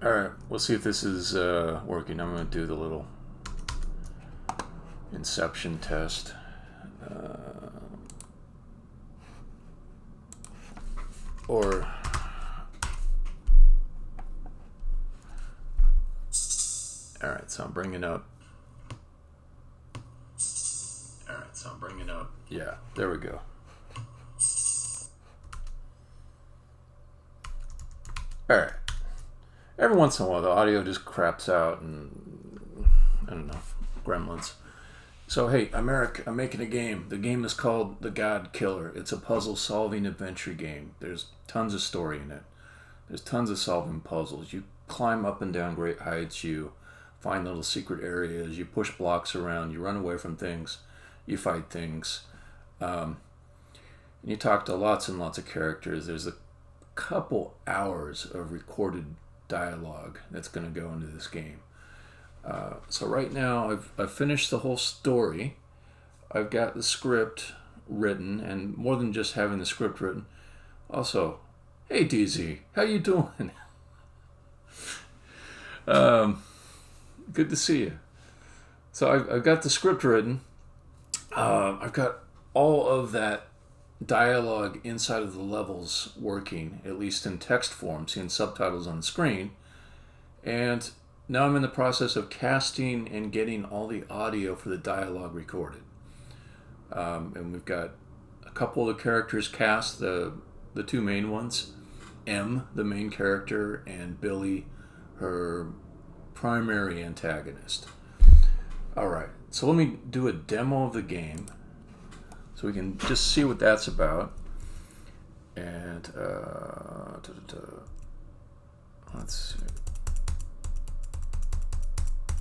Alright, we'll see if this is working. I'm going to do the little inception test. Alright, so I'm bringing up. Yeah, there we go. Alright. Every once in a while, the audio just craps out and, I don't know, gremlins. So, hey, I'm Eric. I'm making a game. The game is called The Godkiller. It's a puzzle-solving adventure game. There's tons of story in it. There's tons of solving puzzles. You climb up and down great heights. You find little secret areas. You push blocks around. You run away from things. You fight things. And you talk to lots and lots of characters. There's a couple hours of recorded dialogue that's going to go into this game. So right now I've finished the whole story. I've got the script written, and more than just having the script written, also, hey DZ, how you doing? Good to see you. So I've got the script written. I've got all of that dialogue inside of the levels working, at least in text form, seeing subtitles on the screen. And now I'm in the process of casting and getting all the audio for the dialogue recorded. And we've got a couple of the characters cast, the two main ones, M, the main character, and Billy, her primary antagonist. Alright, so let me do a demo of the game so we can just see what that's about. And let's see.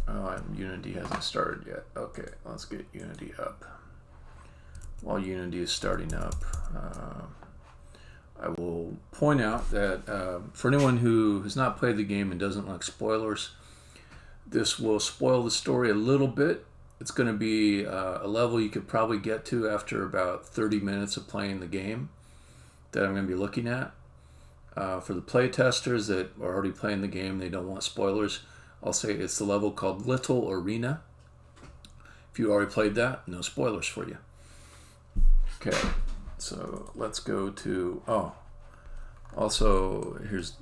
Oh, Unity hasn't started yet. Okay, let's get Unity up. While Unity is starting up, I will point out that for anyone who has not played the game and doesn't like spoilers, this will spoil the story a little bit. It's going to be a level you could probably get to after about 30 minutes of playing the game that I'm going to be looking at. For the play testers that are already playing the game, they don't want spoilers, I'll say it's the level called Little Arena. If you already played that, no spoilers for you. Okay, so let's go to, also here's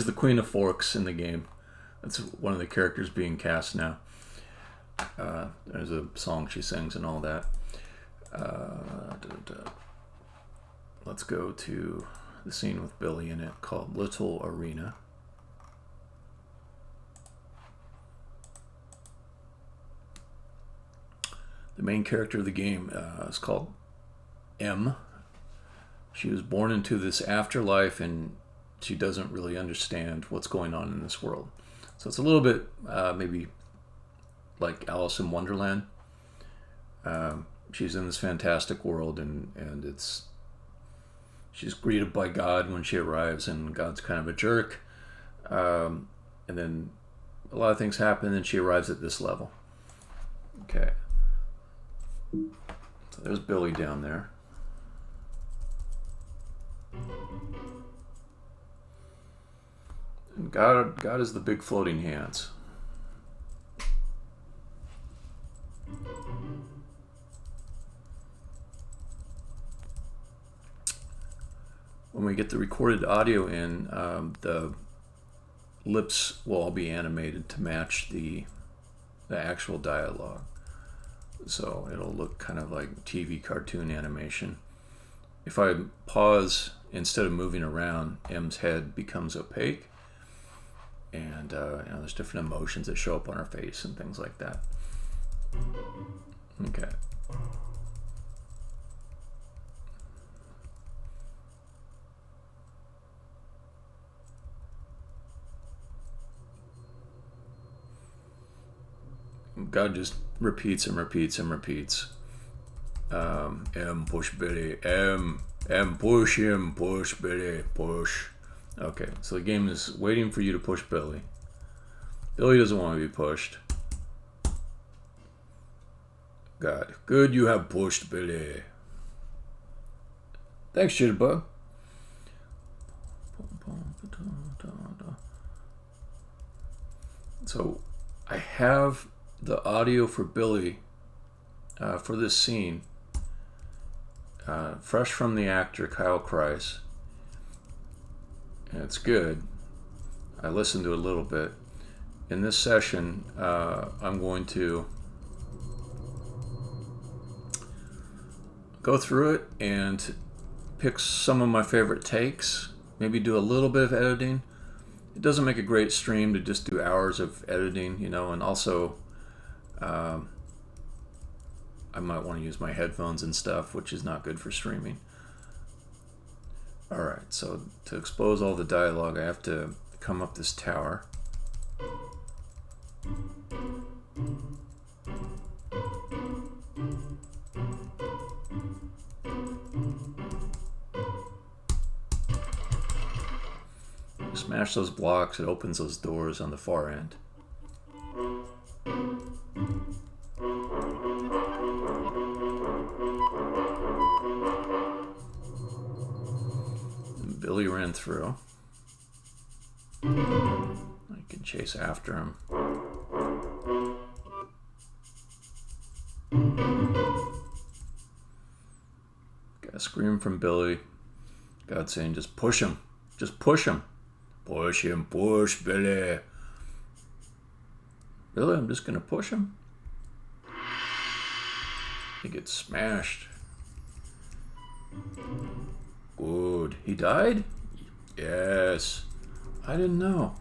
the Queen of Forks in the game. That's one of the characters being cast now. There's a song she sings and all that. Let's go to the scene with Billy in it called Little Arena. The main character of the game is called M. She was born into this afterlife and she doesn't really understand what's going on in this world. So it's a little bit maybe like Alice in Wonderland. She's in this fantastic world and she's greeted by God when she arrives, and God's kind of a jerk. And then a lot of things happen and she arrives at this level. Okay. So there's Billy down there. And God is the big floating hands. When we get the recorded audio in, the lips will all be animated to match the actual dialogue. So it'll look kind of like TV cartoon animation. If I pause, instead of moving around, M's head becomes opaque. And there's different emotions that show up on her face and things like that. Okay. God just repeats and repeats and repeats. M, push Billy. M, push him. Push Billy. Push. Okay, so the game is waiting for you to push Billy. Billy doesn't want to be pushed. God, good you have pushed Billy. Thanks, Jitterbug. So I have the audio for Billy for this scene, fresh from the actor Kyle Kreis, and it's good. I listened to it a little bit. In this session, I'm going to go through it and pick some of my favorite takes, maybe do a little bit of editing. It doesn't make a great stream to just do hours of editing, and also I might want to use my headphones and stuff, which is not good for streaming. Alright, so to expose all the dialogue, I have to come up this tower. Smash those blocks, it opens those doors on the far end. And Billy ran through. I can chase after him. Got a scream from Billy. God saying, just push him. Just push him. Push him, push, Billy. Really? I'm just gonna push him? He gets smashed. Good. He died? Yes. I didn't know.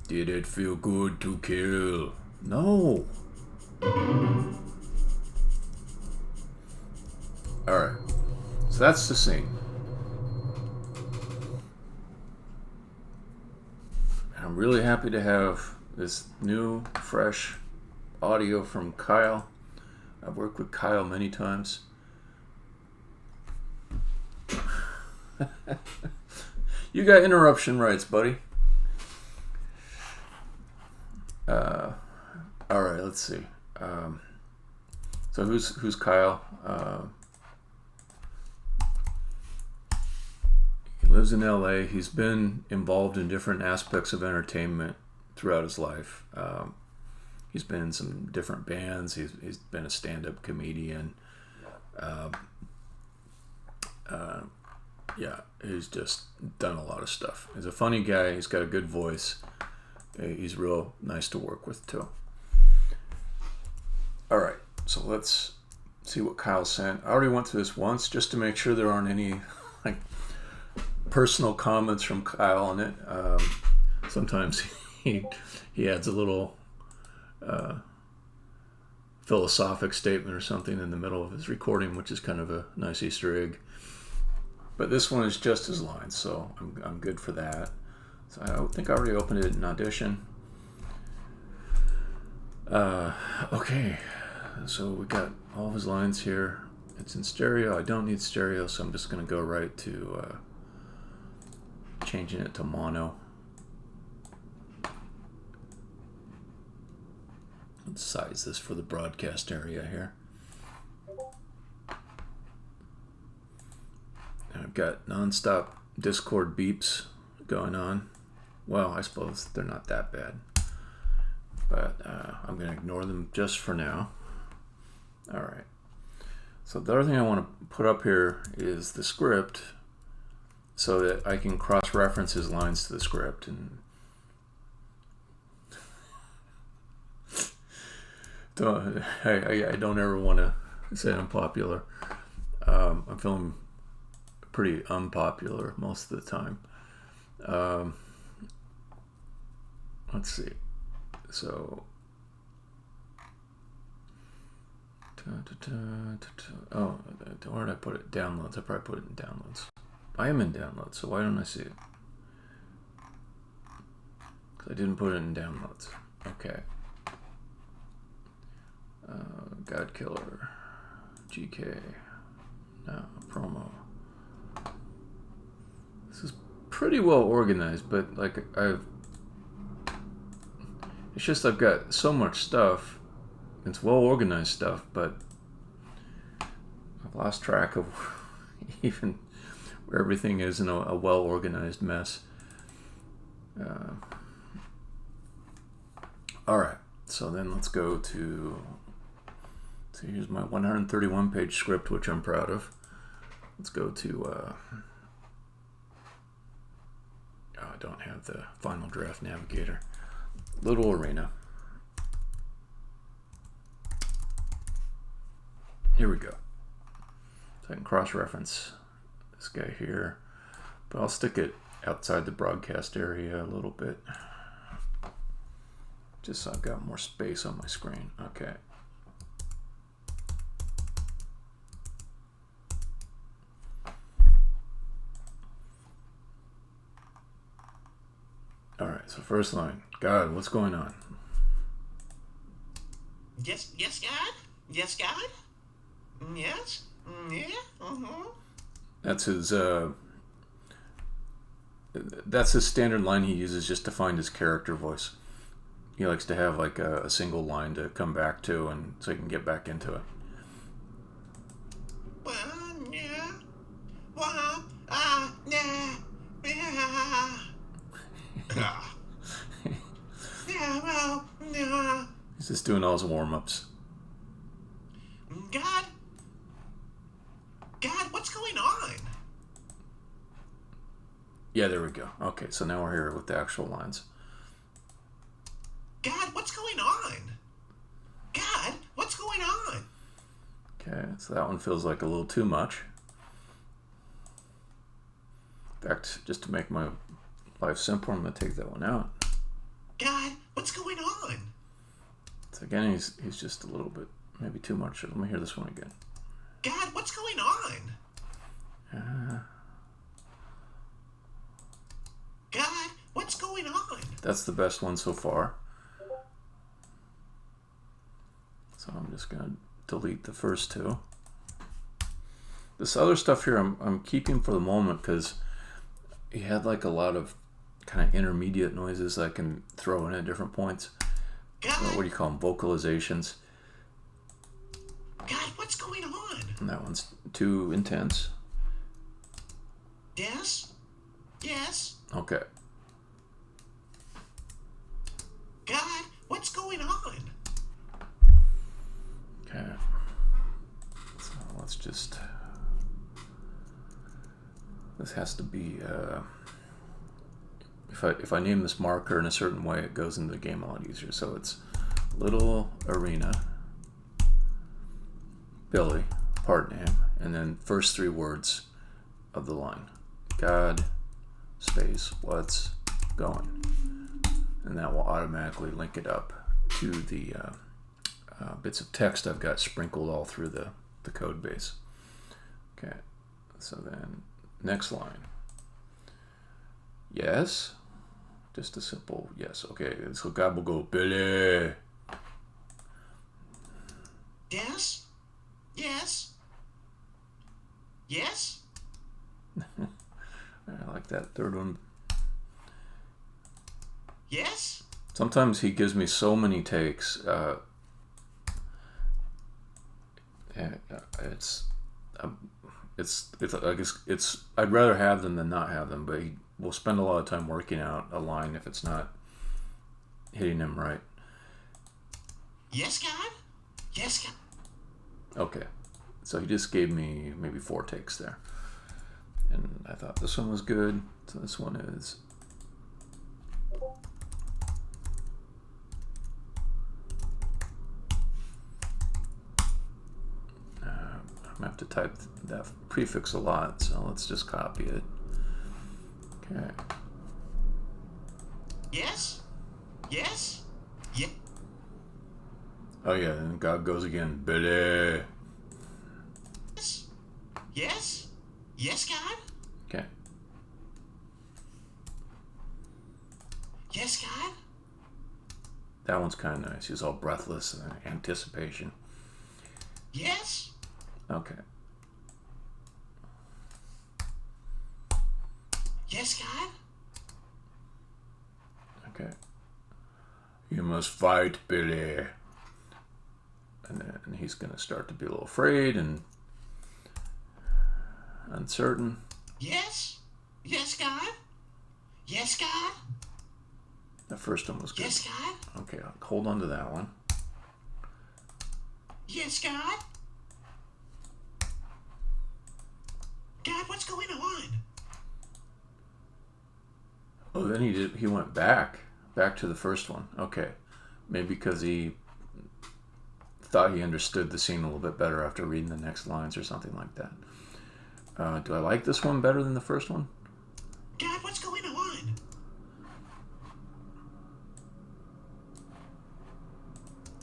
Did it feel good to kill? No. Alright. So that's the scene. I'm really happy to have this new, fresh audio from Kyle. I've worked with Kyle many times. You got interruption rights, buddy. All right, let's see. So who's Kyle? He lives in LA. He's been involved in different aspects of entertainment throughout his life. He's been in some different bands. He's been a stand-up comedian. Yeah, he's just done a lot of stuff. He's a funny guy. He's got a good voice. He's real nice to work with too. All right, so let's see what Kyle sent. I already went through this once just to make sure there aren't any personal comments from Kyle on it. Sometimes he adds a little philosophic statement or something in the middle of his recording, which is kind of a nice Easter egg. But this one is just his lines, so I'm good for that. So I think I already opened it in Audition. Okay, so we got all of his lines here. It's in stereo. I don't need stereo, so I'm just going to go right to changing it to mono. Let's size this for the broadcast area here. I've got non-stop Discord beeps going on. Well, I suppose they're not that bad, but I'm going to ignore them just for now. All right. So the other thing I want to put up here is the script, so that I can cross-reference his lines to the script. And I don't ever want to say I'm popular. I'm feeling pretty unpopular most of the time. Let's see. So, oh, where did I put it? Downloads. I probably put it in downloads. I am in downloads, so why don't I see it? Because I didn't put it in downloads. Okay. Godkiller, GK, now promo. This is pretty well organized, but like it's just I've got so much stuff. It's well organized stuff, but I've lost track of even where everything is in a well organized mess. All right. So then let's go to. So here's my 131 page script, which I'm proud of. Let's go to. Oh, I don't have the Final Draft Navigator. Little arena. Here we go. So I can cross-reference this guy here, but I'll stick it outside the broadcast area a little bit, just so I've got more space on my screen. Okay. All right, so first line. God, what's going on? Yes, God? Yes, God? Yes? Yeah? That's his standard line he uses just to find his character voice. He likes to have like a single line to come back to, and so he can get back into it. Well, yeah. Well, yeah. Yeah, well, yeah. He's just doing all his warm-ups. God, what's going on? Yeah, there we go. Okay, so now we're here with the actual lines. God, what's going on? God, what's going on? Okay, so that one feels like a little too much. In fact, just to make my life simpler, I'm going to take that one out. God, what's going on? So again, he's just a little bit, maybe too much. Let me hear this one again. God, what's going on? God, what's going on? That's the best one so far. So I'm just going to delete the first two. This other stuff here I'm keeping for the moment because he had like a lot of kind of intermediate noises I can throw in at different points. God, What do you call them? Vocalizations. God, what's going on? And that one's too intense. Yes? Yes? Okay. God, what's going on? Okay. So let's just. This has to be. If I name this marker in a certain way, it goes into the game a lot easier. So it's Little Arena, Billy, part name, and then first three words of the line. God, space, what's going? And that will automatically link it up to the bits of text I've got sprinkled all through the code base. Okay, so then next line. Yes. Just a simple yes. Okay, so God will go, Billy. Yes? Yes? Yes? I like that third one. Yes? Sometimes he gives me so many takes. I guess it's. I'd rather have them than not have them, but he will spend a lot of time working out a line if it's not hitting him right. Yes, God? Yes, God? Okay, so he just gave me maybe 4 takes there, and I thought this one was good. So this one is. I'm going to have to type that prefix a lot, so let's just copy it. Okay. Yes? Yes? Yeah. Oh yeah, and God goes again. Billy. Yes? Yes? Yes, God? Okay. Yes, God? That one's kind of nice. He's all breathless and anticipation. Yes? Okay. Yes, God? Okay. You must fight, Billy. And then he's going to start to be a little afraid and uncertain. Yes? Yes, God? Yes, God? The first one was good. Yes, God? Okay, I'll hold on to that one. Yes, God? God, what's going on? Oh, then he went back to the first one. Okay, maybe because he thought he understood the scene a little bit better after reading the next lines or something like that. Do I like this one better than the first one? God, what's going on?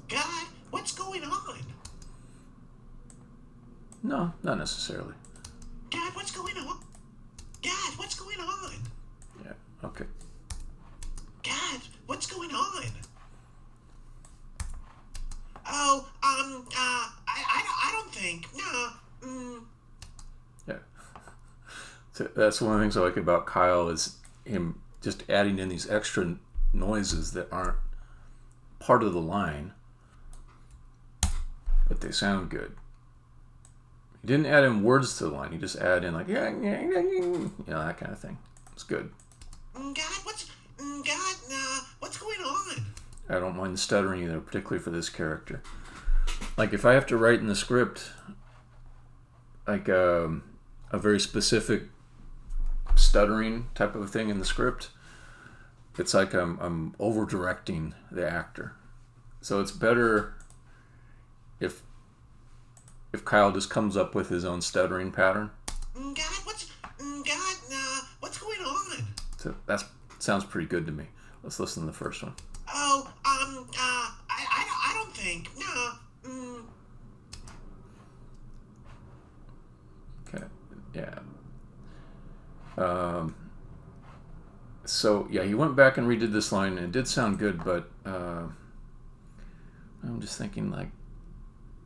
God, what's going on? No, not necessarily. God, what's going on? God, what's going on? Yeah, okay. God, what's going on? Oh, I don't think. No. Yeah. So that's one of the things I like about Kyle is him just adding in these extra noises that aren't part of the line, but they sound good. He didn't add in words to the line. He just added in like, yeah, that kind of thing. It's good. God, what's going on? I don't mind the stuttering either, particularly for this character. Like if I have to write in the script like a very specific stuttering type of thing in the script, it's like I'm over directing the actor. So it's better if Kyle just comes up with his own stuttering pattern. God, what's going on? So that sounds pretty good to me. Let's listen to the first one. Oh, I don't think. No. Okay. Yeah. So yeah, he went back and redid this line, and it did sound good, but I'm just thinking, like,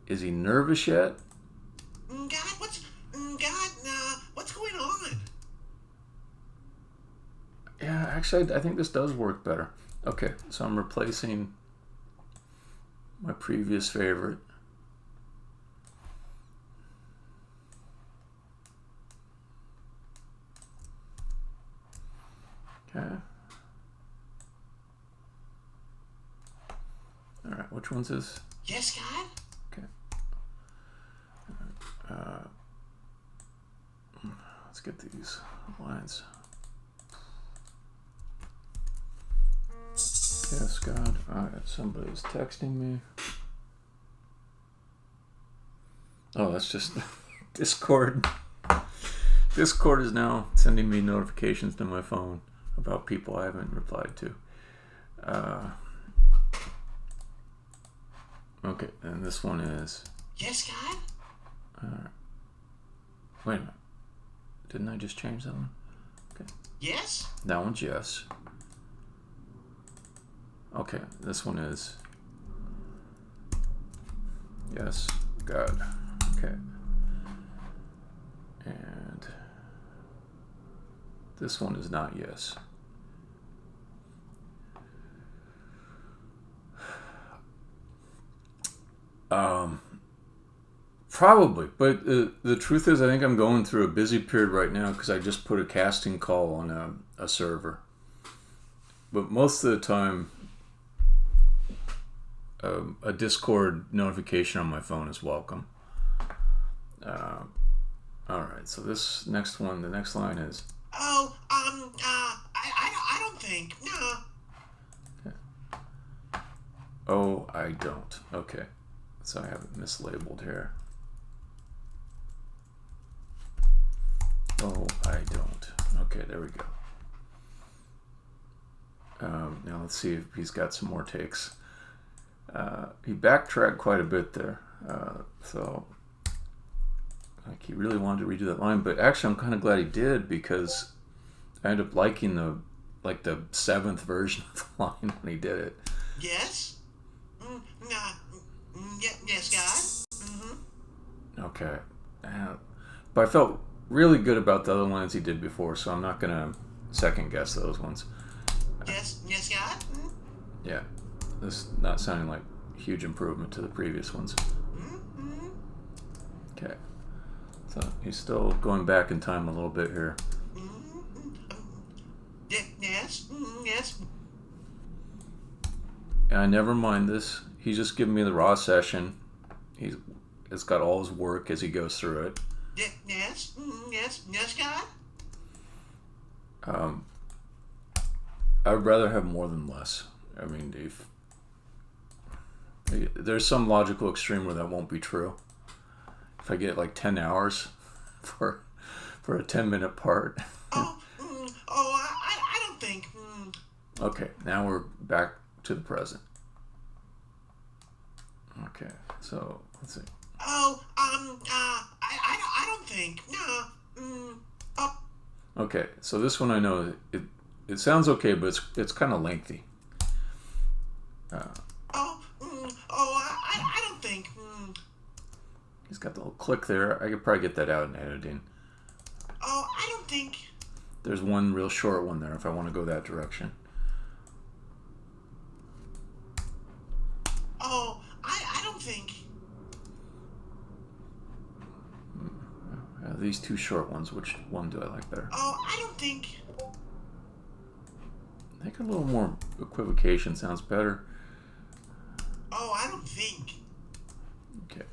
is he nervous yet? God, what's going on? Yeah, actually, I think this does work better. Okay, so I'm replacing my previous favorite. Okay. All right, which one's this? Yes, God? Okay. Let's get these lines. Yes, God. All right, somebody's texting me. Oh, that's just Discord. Discord is now sending me notifications to my phone about people I haven't replied to. Okay, and this one is... Yes, God? Wait a minute. Didn't I just change that one? Okay. Yes? That one's yes. Okay, this one is... Yes, God. Okay. And... this one is not yes. Probably, but the truth is I think I'm going through a busy period right now because I just put a casting call on a server. But most of the time, a Discord notification on my phone is welcome. Alright, so this next one, the next line is... Oh, I don't think. No. Okay. Oh, I don't. Okay. So I have it mislabeled here. Oh, I don't. Okay, there we go. Now let's see if he's got some more takes. He backtracked quite a bit there. So, like, he really wanted to redo that line, but actually I'm kind of glad he did because I ended up liking the 7th version of the line when he did it. Yes? Yes, God? Mm-hmm. Okay. But I felt really good about the other lines he did before, so I'm not going to second guess those ones. Yes, God? Mm-hmm. Yeah. This is not sounding like a huge improvement to the previous ones. Mm-hmm. Okay. So he's still going back in time a little bit here. Mm-hmm. Yes? Mm-hmm. Yes? I never mind this. He's just giving me the raw session. It's got all his work as he goes through it. Yes, yes, God. I'd rather have more than less. I mean, there's some logical extreme where that won't be true. If I get like 10 hours for a 10-minute part. I don't think. Okay, now we're back to the present. Okay, so let's see. I don't think. No. Okay, so this one I know it sounds okay, but it's kind of lengthy. I don't think. He's got the little click there. I could probably get that out in editing. I don't think. There's one real short one there if I want to go that direction. I don't think. These two short ones, which one do I like better? I don't think. I think a little more equivocation sounds better. I don't think. Okay.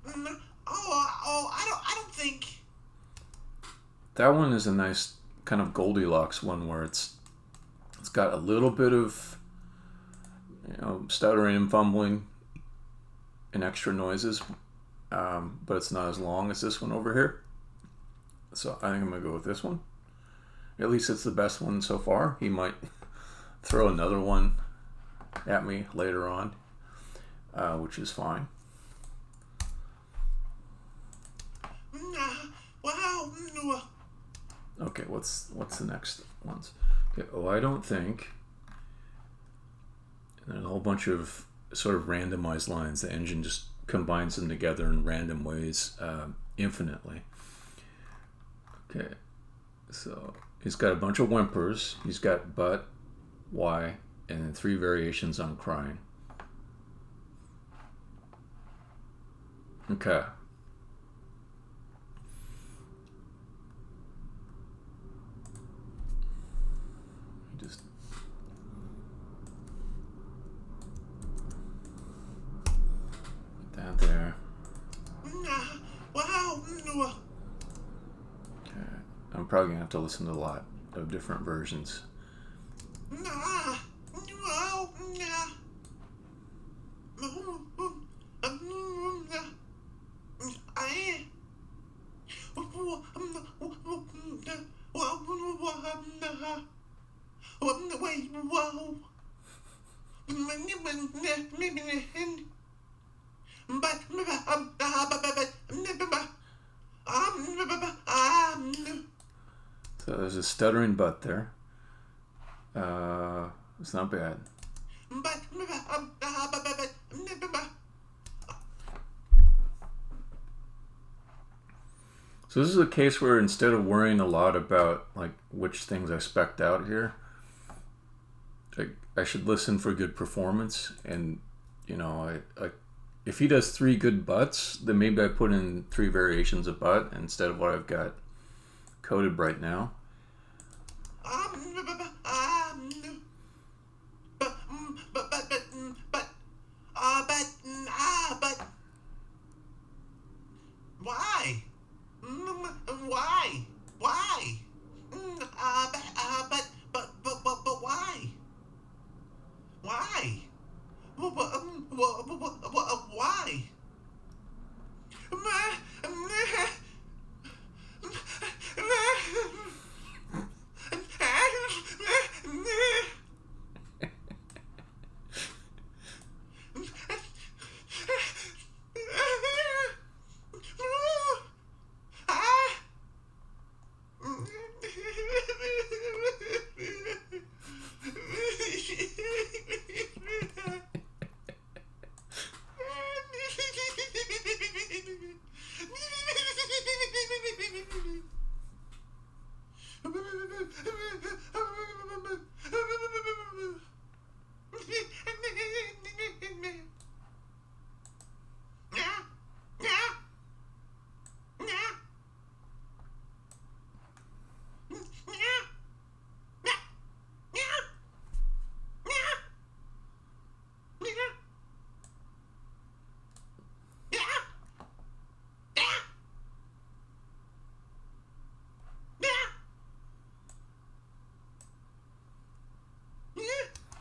I don't think. That one is a nice kind of Goldilocks one where it's got a little bit of stuttering and fumbling and extra noises, but it's not as long as this one over here. So I think I'm gonna go with this one. At least it's the best one so far. He might throw another one at me later on, which is fine. Okay, what's the next ones? Okay, I don't think. And there's a whole bunch of sort of randomized lines. The engine just combines them together in random ways infinitely. Okay, so he's got a bunch of whimpers. He's got but, why, and then 3 variations on crying. Okay. Just put that there. Okay. I'm probably gonna have to listen to a lot of different versions. So there's a stuttering butt there. It's not bad. So this is a case where instead of worrying a lot about like which things I spec'd out here, I should listen for good performance. And I if he does 3 good butts, then maybe I put in 3 variations of butt instead of what I've got coded right now. Why? Why? Why? But why? Why? Why?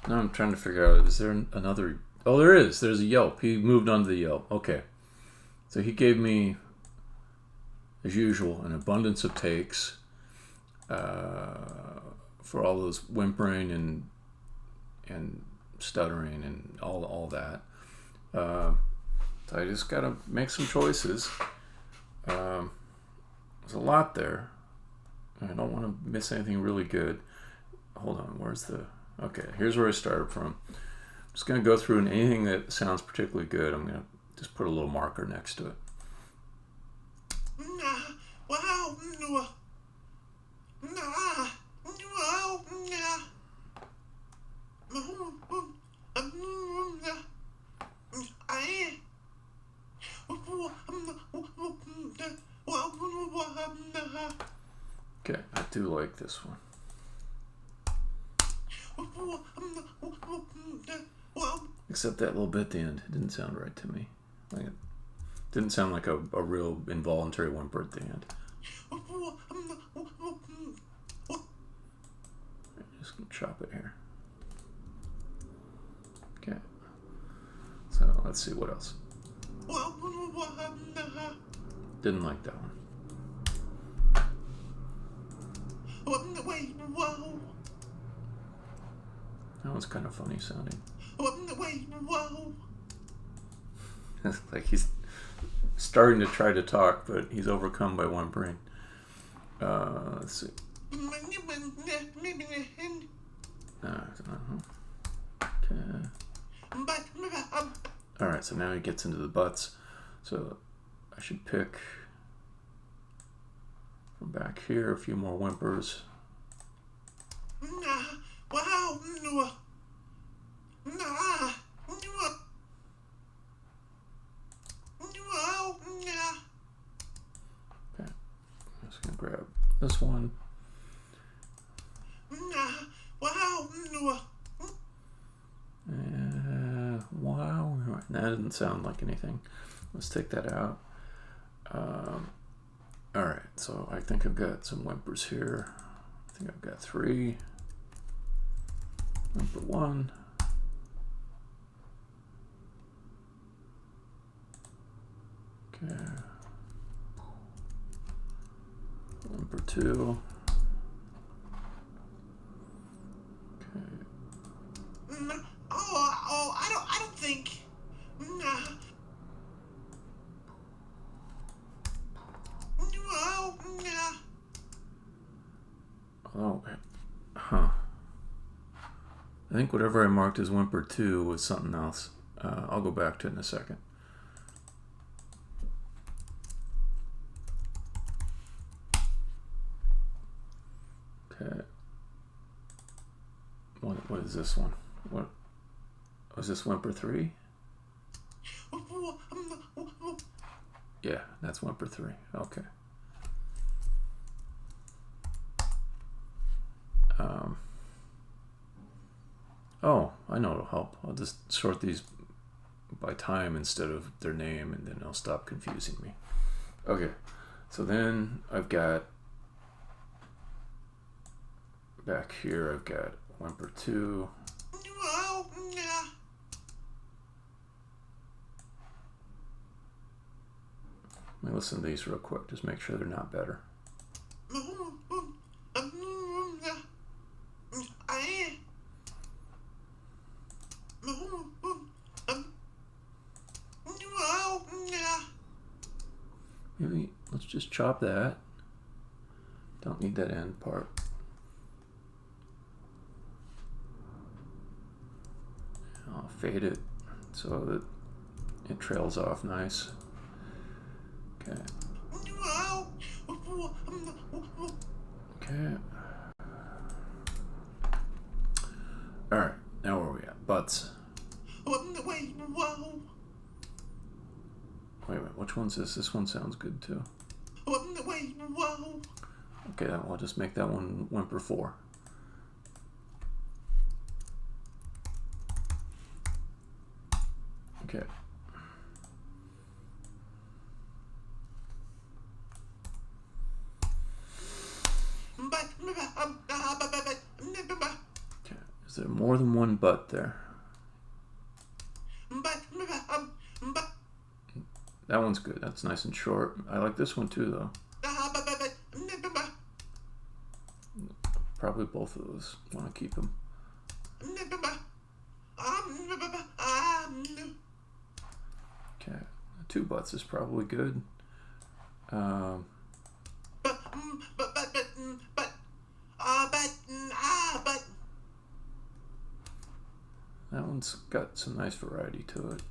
Now I'm trying to figure out, is there another... Oh, there is. There's a yelp. He moved on to the yelp. Okay. So he gave me, as usual, an abundance of takes for all those whimpering and stuttering and all that. So I just got to make some choices. There's a lot there. I don't want to miss anything really good. Hold on, where's the... Okay, here's where I started from. I'm just going to go through, and anything that sounds particularly good, I'm going to just put a little marker next to it. Okay, I do like this one. Except that little bit at the end. It didn't sound right to me. Like it didn't sound like a real involuntary whimper at the end. I'm just going to chop it here. Okay. So let's see what else. Didn't like that one. That one's kind of funny sounding. Like he's starting to try to talk, but he's overcome by one brain. Let's see. Okay. Alright, so now he gets into the butts. So I should pick from back here a few more whimpers. Okay, I'm just gonna grab this one. Wow, that didn't sound like anything. Let's take that out. Alright, so I think I've got some whimpers here. I think I've got 3. Whimper 1. Okay. Whimper 2. Okay. I don't think. Oh, huh. I think whatever I marked as whimper 2 was something else. I'll go back to it in a second. Okay. What is this one? What was this whimper 3? Yeah, that's whimper 3. Okay. Oh, I know it'll help. I'll just sort these by time instead of their name, and then I'll stop confusing me. Okay, so then I've got back here, I've got whimper 2. Let me listen to these real quick, just make sure they're not better. Maybe let's just chop that. Don't need that end part. I'll fade it so that it trails off nice. Okay. Okay. Alright, now where are we at? Butts. Wait a minute, which one's this? This one sounds good too. Okay, I'll just make that one whimper 4. Okay. Okay, is there more than one but there. But. That one's good. That's nice and short. I like this one too, though. Probably both of those. Want to keep them. Okay, 2 buts is probably good. That one's got some nice variety to it.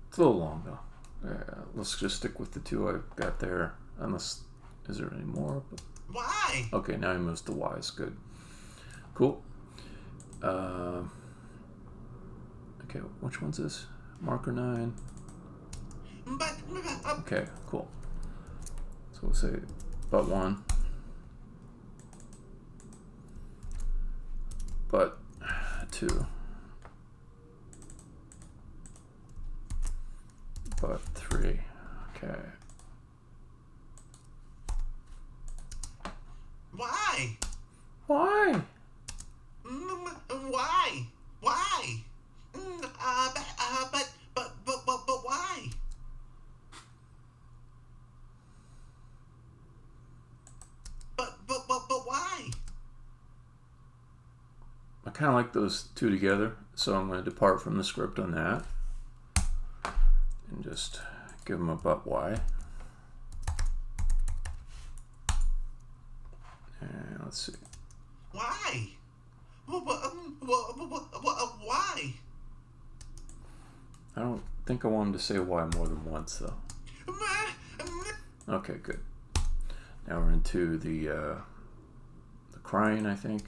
It's a little long though. Let's just stick with the 2 I've got there. Unless, is there any more? Why? Okay, now he moves the Y's. Good. Cool. Okay, which one's this? Marker 9. Okay, cool. So we'll say but 1. But 2. But 3. Okay. Why? Why? Why? Why? But why? But why? I kind of like those 2 together, so I'm going to depart from the script on that and just give them a but why. And let's see. Why? Why? I don't think I want him to say why more than once, though. Okay, good. Now we're into the crying, I think.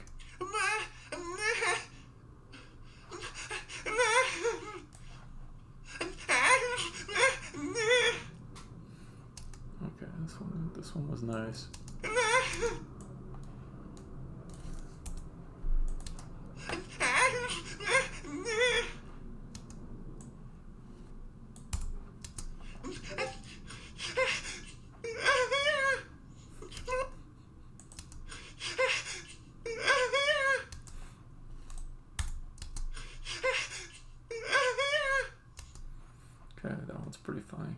Okay, this one was nice. Okay, that one's pretty funny.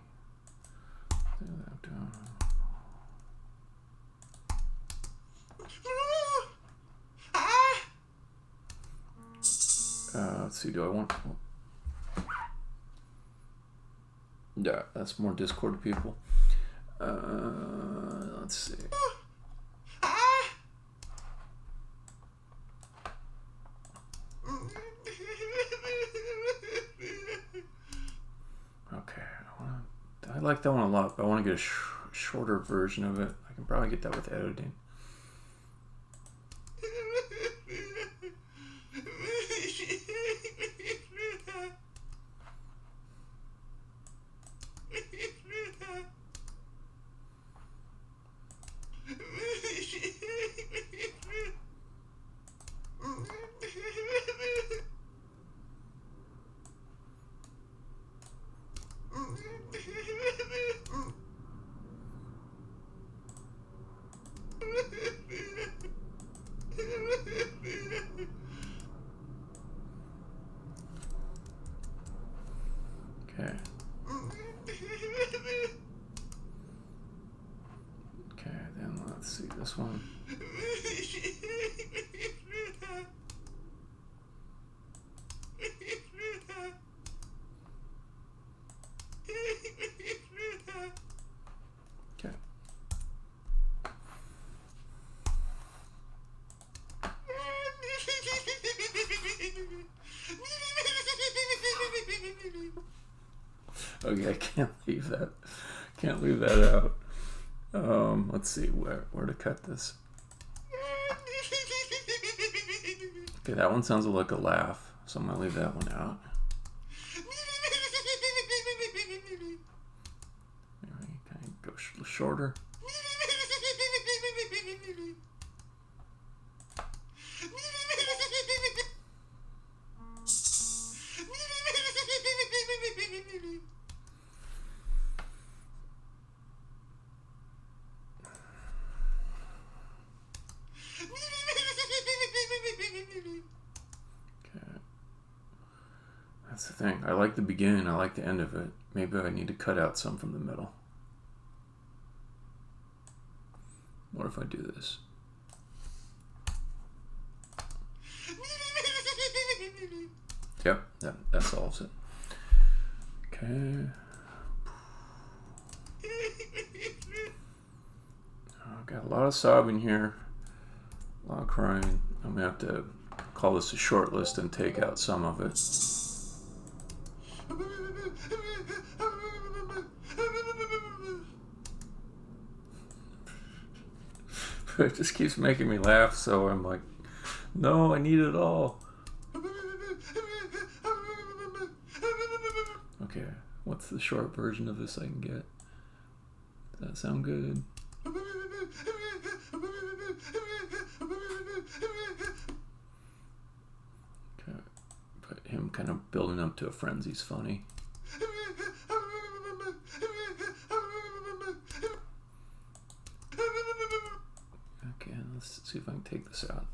Let's see, do I want... Yeah, that's more Discord people. Let's see. Okay, I like that one a lot, but I want to get a shorter version of it. I can probably get that with editing. Okay. Okay, then let's see this one. Okay. Okay, I can't leave that. Can't leave that out. Let's see where to cut this. Okay, that one sounds like a laugh, so I'm gonna leave that one out. Maybe kind of go shorter. That's the thing. I like the beginning. I like the end of it. Maybe I need to cut out some from the middle. What if I do this? Yep, that solves it. Okay. Got a lot of sobbing here. A lot of crying. I'm going to have to call this a short list and take out some of it. It just keeps making me laugh, so I'm like, no, I need it all. Okay, what's the short version of this I can get? Does that sound good? Okay, but him kind of building up to a frenzy's funny. Okay, let's see if I can take this out.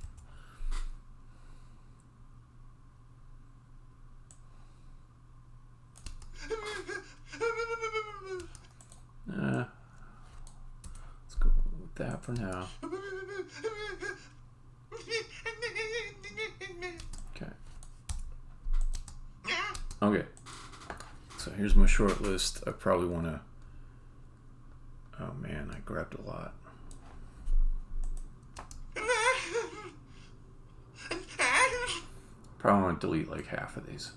Let's go with that for now. Okay. Okay. So here's my short list. I probably want to... Oh man, I grabbed a lot. Probably want to delete like half of these.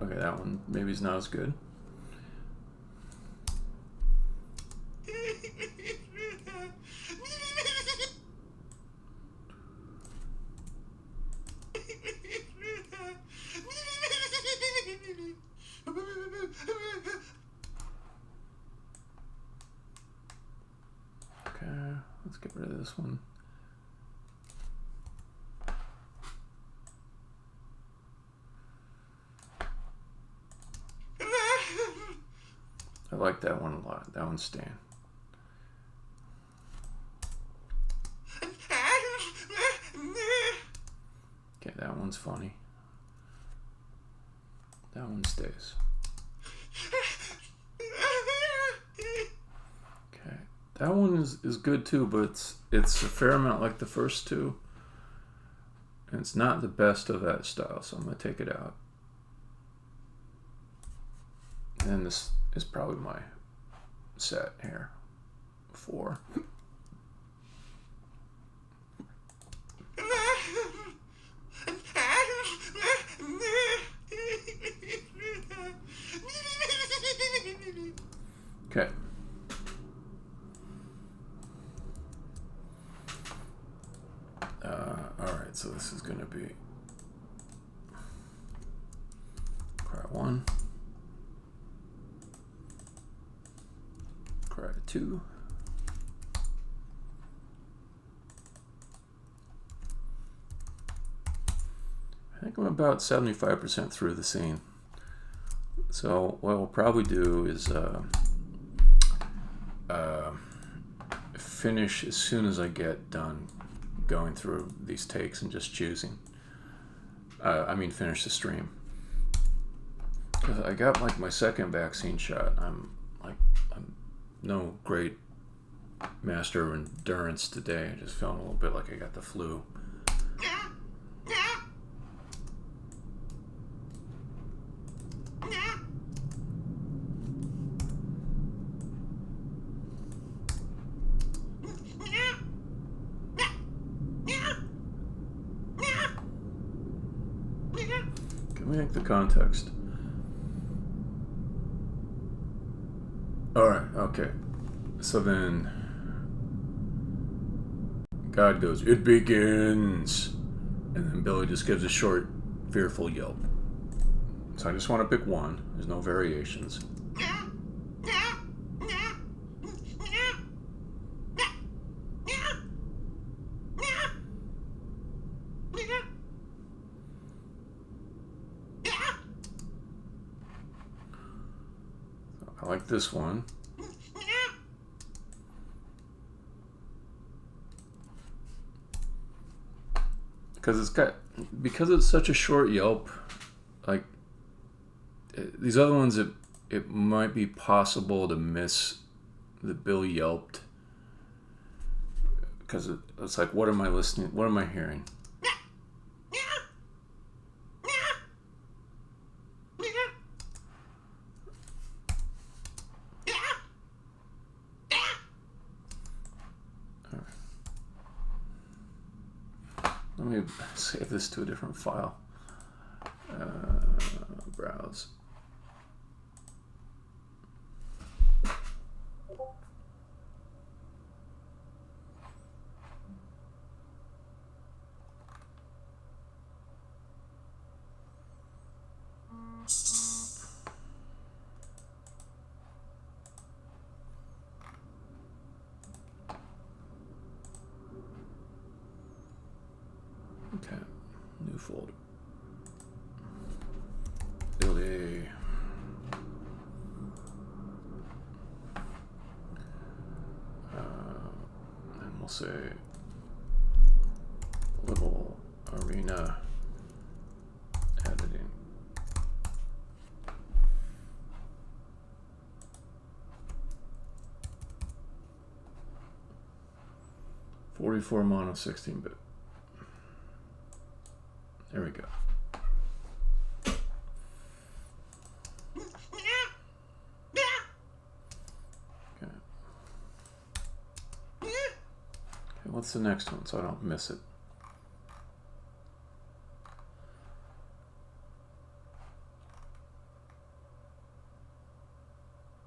Okay, that one maybe is not as good. Okay, let's get rid of this one. I like that one a lot. That one's staying. Okay, that one's funny. That one stays. Okay, that one is good too, but it's a fair amount like the first two. And it's not the best of that style, so I'm going to take it out. And this is probably my set here. 4. Okay. Alright, so this is going to be cry 1, cry 2, I think I'm about 75% through the scene. So what we'll probably do is finish as soon as I get done going through these takes and just choosing. Finish the stream. Because I got like my second vaccine shot. I'm no great master of endurance today. I just feeling a little bit like I got the flu. Make the context. Alright, okay. So then God goes, "It begins!" And then Billy just gives a short, fearful yelp. So I just want to pick one. There's no variations. I like this one. because it's such a short yelp. Like these other ones, it might be possible to miss the Bill yelped because it's like, what am I listening? What am I hearing? Let me save this to a different file. Browse. Okay, new folder. Billy. And we'll say Little Arena Editing. .44 mono 16-bit. There we go. Okay. Okay, what's the next one so I don't miss it?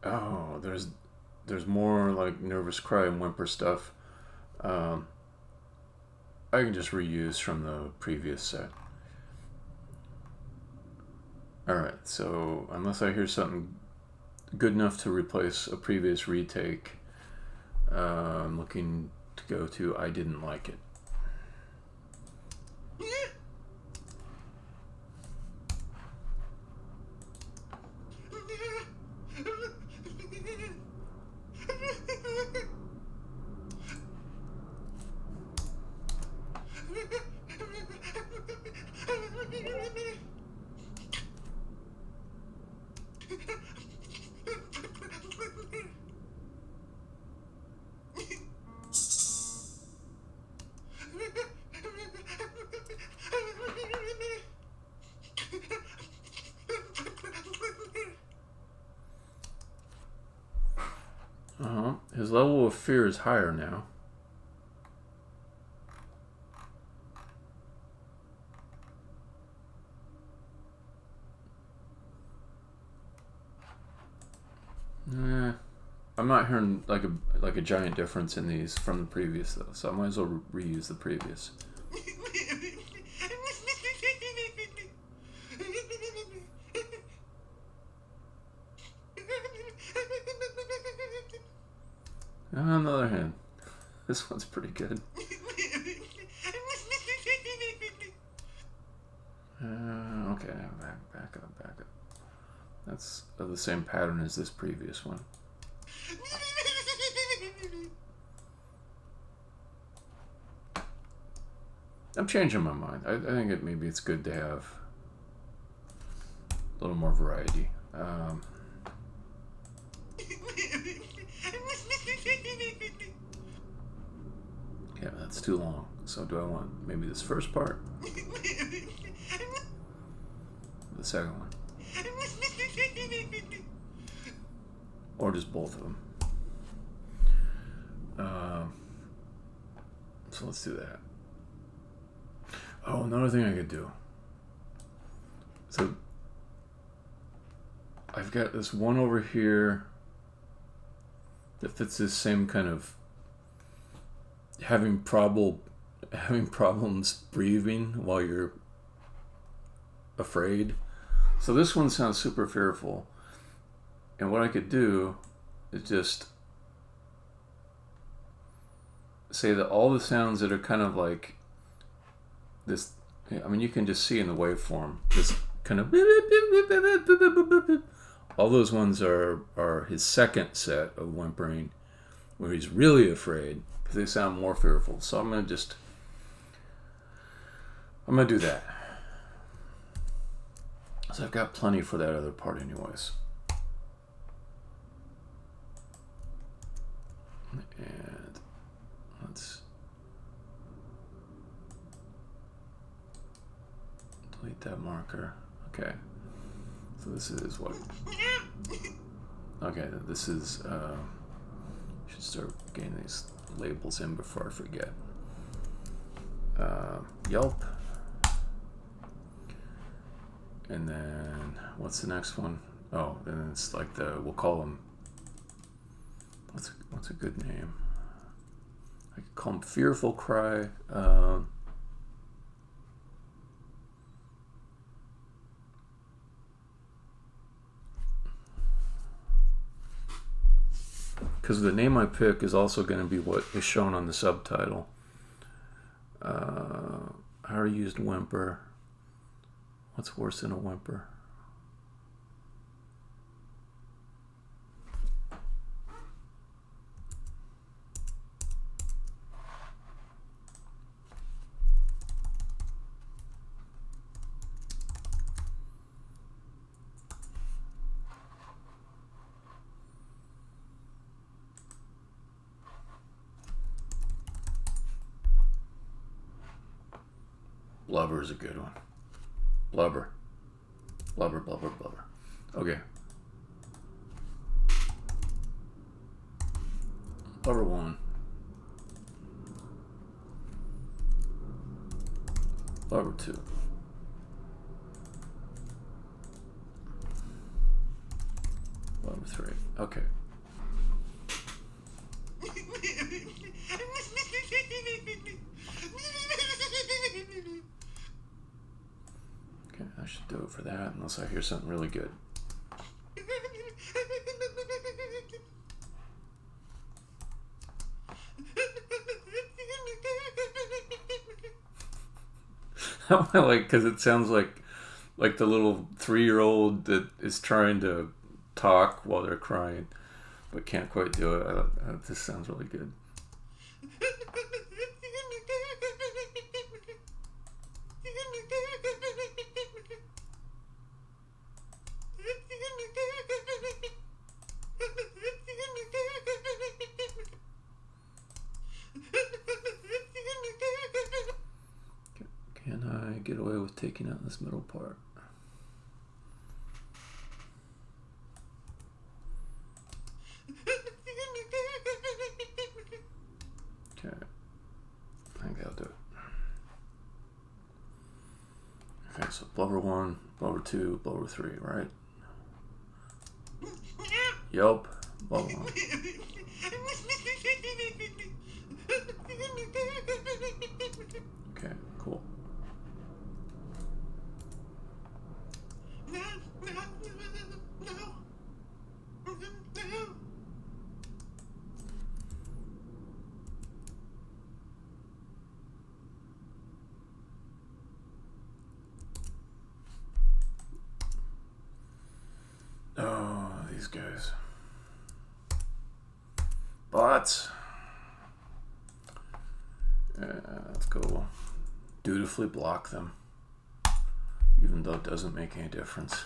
Oh, there's more like nervous cry and whimper stuff. I can just reuse from the previous set. Alright, so unless I hear something good enough to replace a previous retake, I'm looking to go to I Didn't Like It. His level of fear is higher now. I'm not hearing like a giant difference in these from the previous though, so I might as well reuse the previous. On the other hand, this one's pretty good. Okay, back up. That's of the same pattern as this previous one. I'm changing my mind. I think maybe it's good to have a little more variety. Yeah, that's too long. So do I want maybe this first part? The second one? Or just both of them? So let's do that. Oh, another thing I could do. So I've got this one over here that fits this same kind of having problems breathing while you're afraid. So this one sounds super fearful. And what I could do is just say that all the sounds that are kind of like this, I mean, you can just see in the waveform, this kind of, all those ones are his second set of whimpering, where he's really afraid, because they sound more fearful. So I'm going to just I'm gonna do that. So I've got plenty for that other part anyways. And let's delete that marker. Okay. So this is what? Okay, this is, should start getting these labels in before I forget. Yelp. And then, what's the next one? Oh, and it's like we'll call them, what's a good name? I could call them Fearful Cry. Because the name I pick is also going to be what is shown on the subtitle. I already used whimper. What's worse than a whimper? Blubber is a good one. Blubber. Blubber, blubber, blubber. Okay. Blubber 1. Blubber 2. Blubber 3. Okay. Okay, I should do it for that unless I hear something really good. I like, because it sounds like the little 3-year-old that is trying to talk while they're crying, but can't quite do it. This sounds really good. Can I get away with taking out this middle part? Okay, I think that'll do it. Okay, so blubber 1, blubber 2, blubber 3, right? Yelp, blubber 1. Okay, cool. Oh, these guys. Bots. Let's go dutifully block them, even though it doesn't make any difference.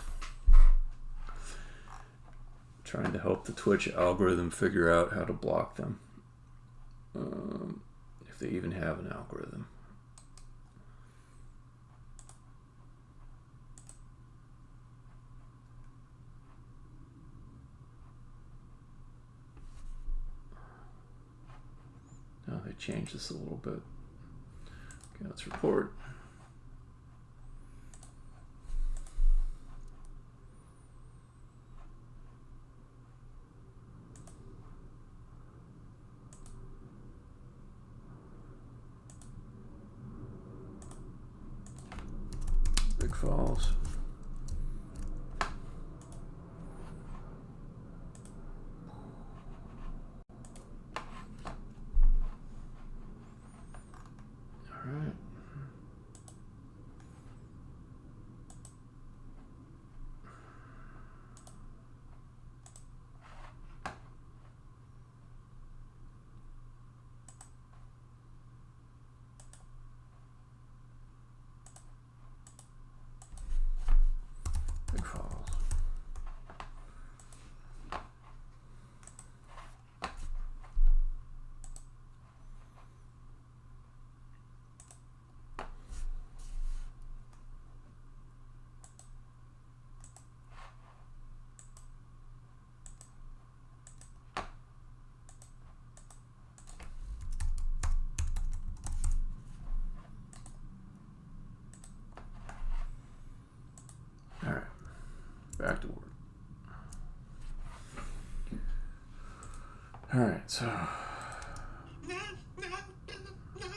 Trying to help the Twitch algorithm figure out how to block them, if they even have an algorithm. Oh, they changed this a little bit. Okay, let's report. Big Falls. All right. Back to work. Alright, so... No, no, no, no.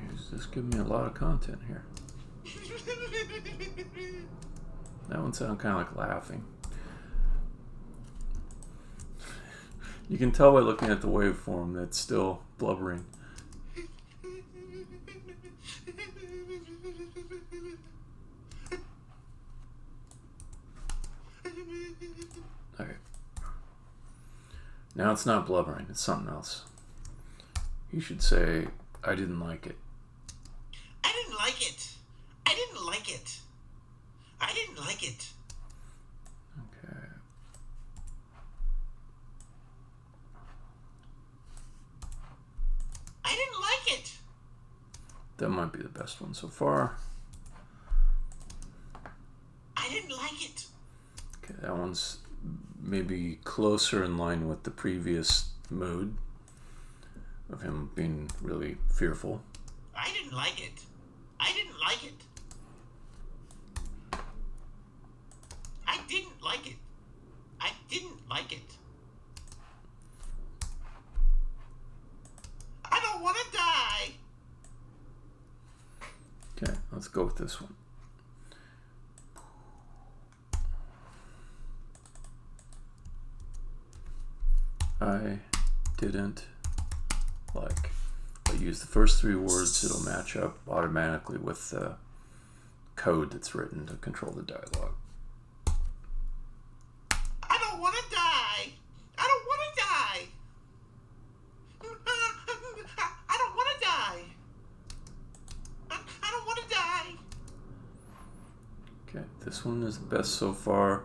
He's just giving me a lot of content here. That one sounded kind of like laughing. You can tell by looking at the waveform that's still blubbering. Okay. Now it's not blubbering, it's something else. You should say, I didn't like it. I didn't like it. I didn't like it. I didn't like it. Okay. I didn't like it. That might be the best one so far. I didn't like it. Okay, that one's maybe closer in line with the previous mood of him being really fearful. I didn't like it. I didn't like it. I didn't like it. I didn't like it. I don't want to die. Okay, let's go with this one. I didn't like. I use the first three words, it'll match up automatically with the code that's written to control the dialogue. I don't want to die. I don't want to die. I don't want to die. I don't want to die. Okay, this one is the best so far.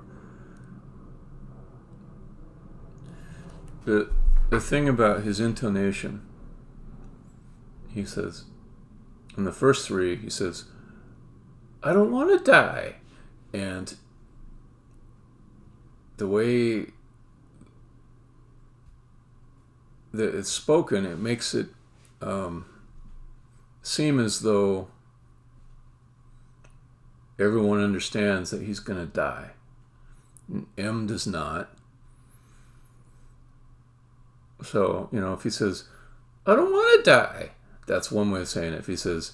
The thing about his intonation, he says, in the first three, he says, I don't want to die. And the way that it's spoken, it makes it seem as though everyone understands that he's going to die. M does not. So, you know, if he says, I don't want to die, that's one way of saying it. If he says,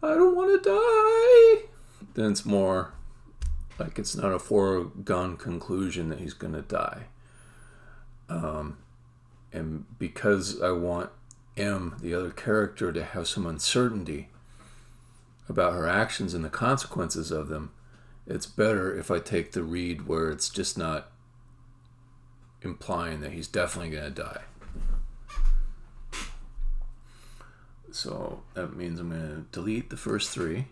I don't want to die, then it's more like it's not a foregone conclusion that he's going to die. And because I want M, the other character, to have some uncertainty about her actions and the consequences of them, it's better if I take the read where it's just not implying that he's definitely going to die. So that means I'm going to delete the first three.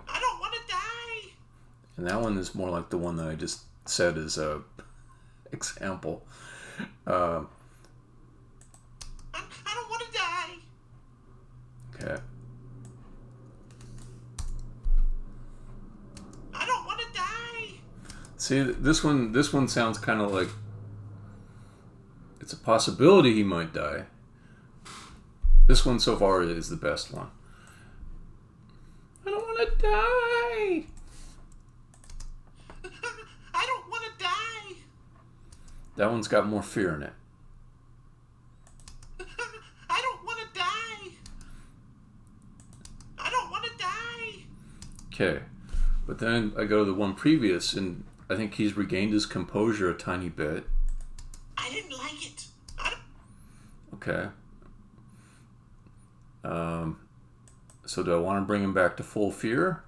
I don't want to die. And that one is more like the one that I just said as a example. I don't want to die. Okay. I don't want to die. See, this one sounds kind of like it's a possibility he might die. This one so far is the best one. I don't want to die. I don't want to die. That one's got more fear in it. I don't want to die. I don't want to die. Okay. But then I go to the one previous, and I think he's regained his composure a tiny bit. I didn't like it. Okay. So do I want to bring him back to full fear?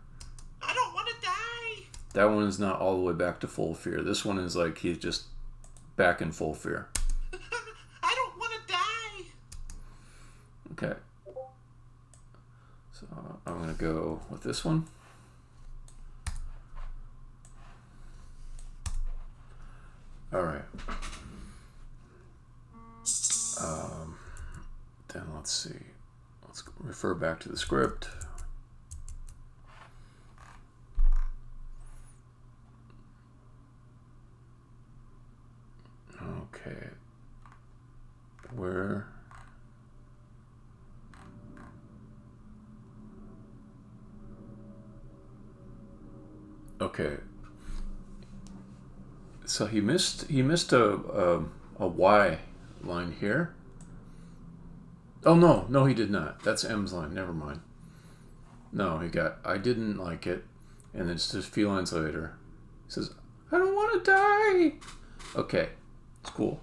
I don't want to die. That one is not all the way back to full fear. This one is like he's just back in full fear. I don't want to die. Okay. So I'm going to go with this one. All right. Then let's see. Let's Let's refer back to the script. Okay. Where? Okay. So he missed a Y line here. Oh no, he did not. That's M's line. Never mind. No, he got I didn't like it, and then it's just a few lines later. He says, "I don't want to die." Okay, it's cool.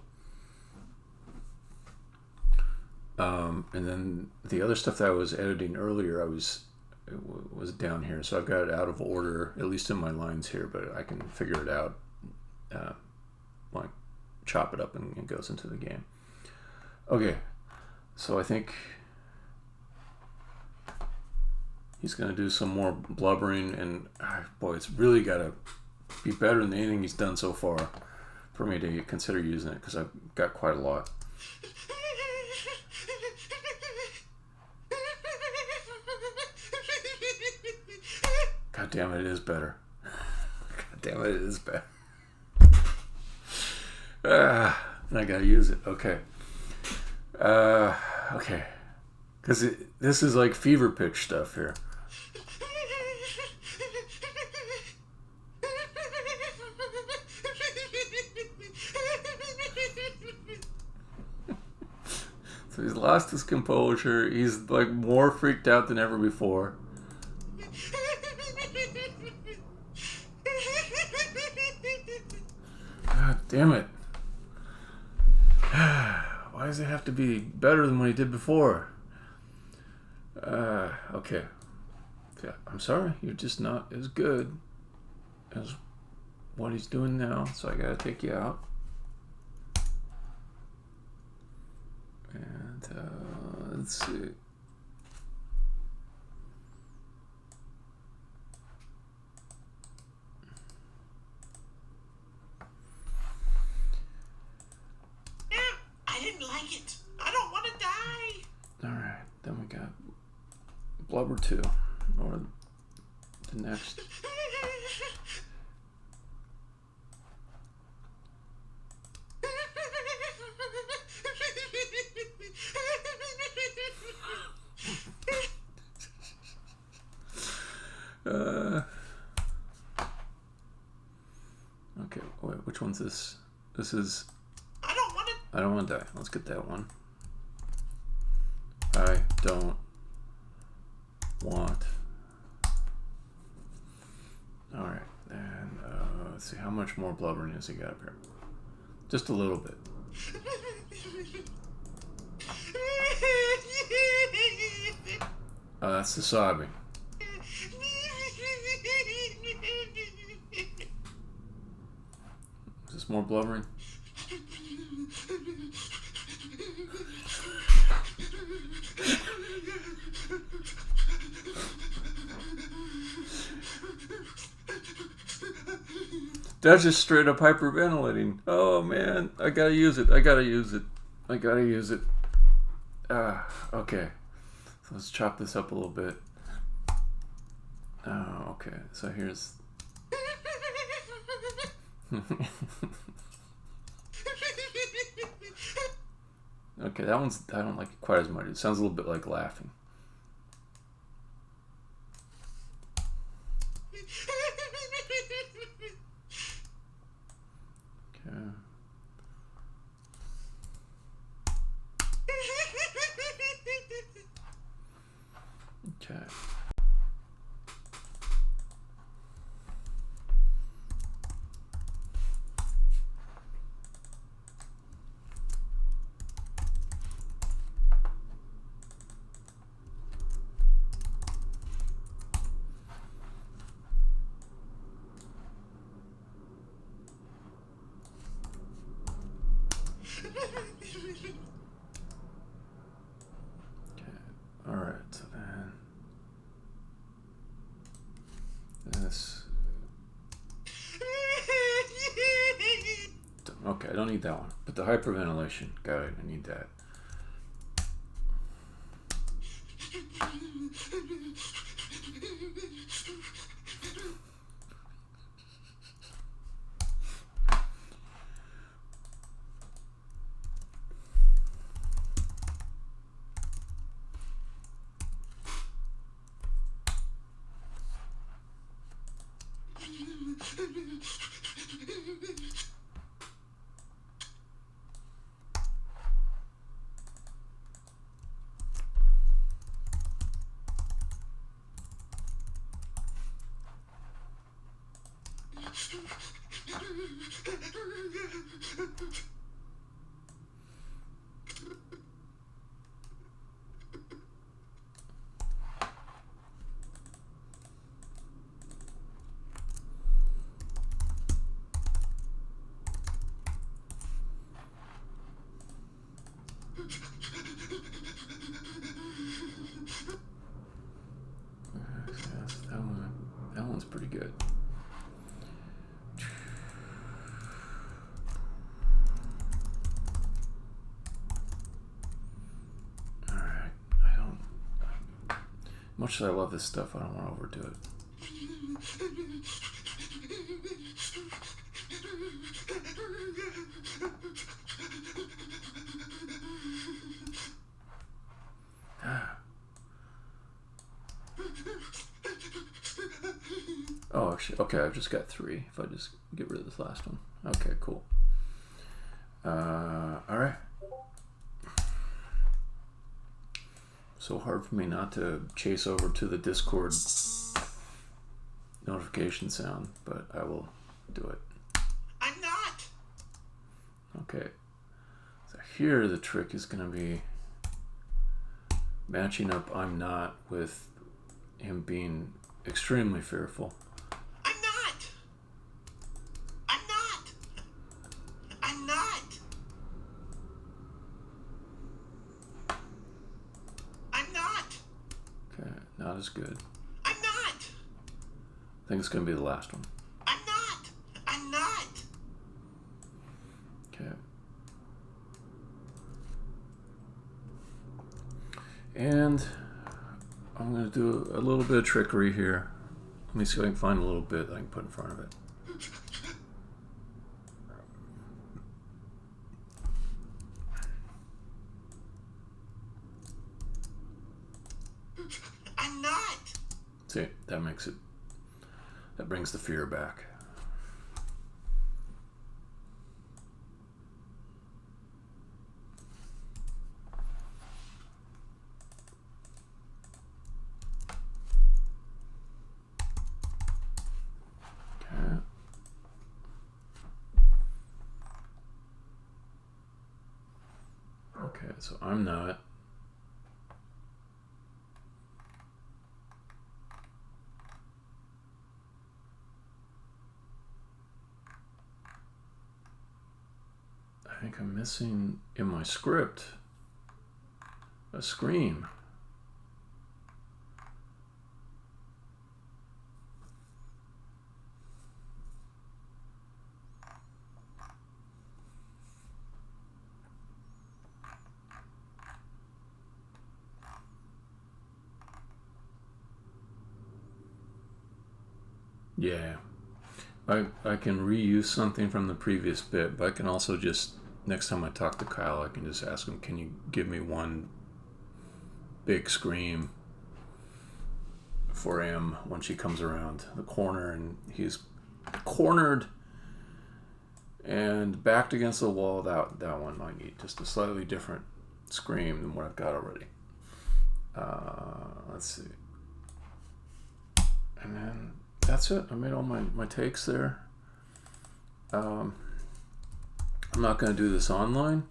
And then the other stuff that I was editing earlier, it was down here, so I've got it out of order, at least in my lines here, but I can figure it out. Like chop it up and it goes into the game. Okay, so I think he's gonna do some more blubbering, and boy, it's really gotta be better than anything he's done so far for me to consider using it, because I've got quite a lot. God damn it, it is better. God damn it, it is better. And I gotta use it. Okay. Okay. Because this is like fever pitch stuff here. So he's lost his composure. He's like more freaked out than ever before. God damn it. Why does it have to be better than what he did before? Okay. Yeah, I'm sorry, you're just not as good as what he's doing now, so I gotta take you out. And let's see. I didn't like it. I don't want to die. Alright, then we got Blubber 2, or the next. Okay, wait, which one's this? This is I don't want to die. Let's get that one. I don't want. Alright, and let's see, how much more blubbering has he got up here? Just a little bit. Oh, that's the sobbing. Is this more blubbering? That's just straight up hyperventilating. Oh man, I gotta use it. Okay. So let's chop this up a little bit. Oh, okay. So here's. Okay, that one's. I don't like it quite as much. It sounds a little bit like laughing. Okay. Okay. Alright, so then this. Okay, I don't need that one. But the hyperventilation, got it, I need that. That one's pretty good. Alright, much as I love this stuff, I don't want to overdo it. Oh, actually, okay, I've just got 3. If I just get rid of this last one. Okay, cool. Alright. So hard for me not to chase over to the Discord notification sound, but I will do it. I'm not. Okay. So here the trick is going to be matching up I'm not with him being extremely fearful. I'm not. I'm not. I'm not. I'm not. Okay, not as good. I'm not. I think it's going to be the last one. I'm not. I'm not. Okay. And I'm going to do a little bit of trickery here. Let me see if I can find a little bit that I can put in front of it. I'm not. See, that makes it, that brings the fear back. Okay, so I'm not. I think I'm missing in my script a scream. Yeah, I can reuse something from the previous bit, but I can also just, next time I talk to Kyle, I can just ask him, can you give me one big scream for M when she comes around the corner and he's cornered and backed against the wall. That one might need just a slightly different scream than what I've got already. Let's see. And then that's it. I made all my takes there. I'm not going to do this online,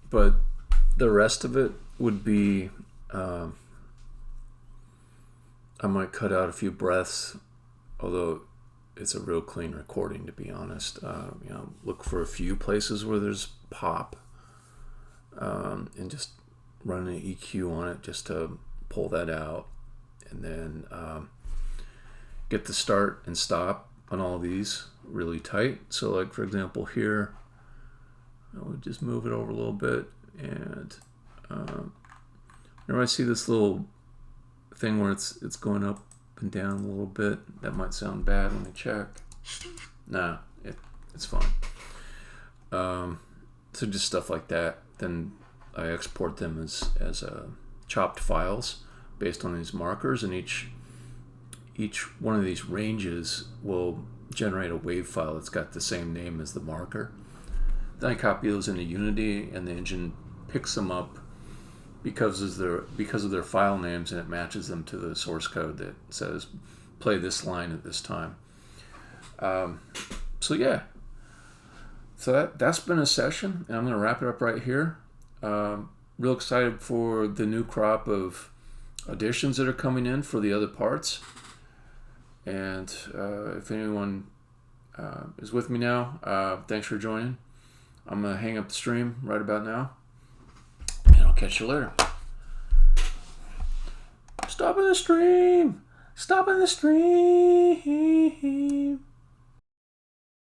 but the rest of it would be, I might cut out a few breaths, although it's a real clean recording, to be honest. Look for a few places where there's pop, and just run an EQ on it just to pull that out, and then get the start and stop on all these really tight. So like, for example, here I would just move it over a little bit, and whenever I see this little thing where it's going up and down a little bit. That might sound bad when I check. Nah, it's fine. So just stuff like that. Then I export them as chopped files based on these markers, and each one of these ranges will generate a WAV file that's got the same name as the marker. Then I copy those into Unity, and the engine picks them up because of their file names, and it matches them to the source code that says play this line at this time. So yeah, so that's been a session, and I'm going to wrap it up right here. Real excited for the new crop of additions that are coming in for the other parts. And if anyone is with me now, thanks for joining. I'm going to hang up the stream right about now, and I'll catch you later. Stopping the stream! Stopping the stream!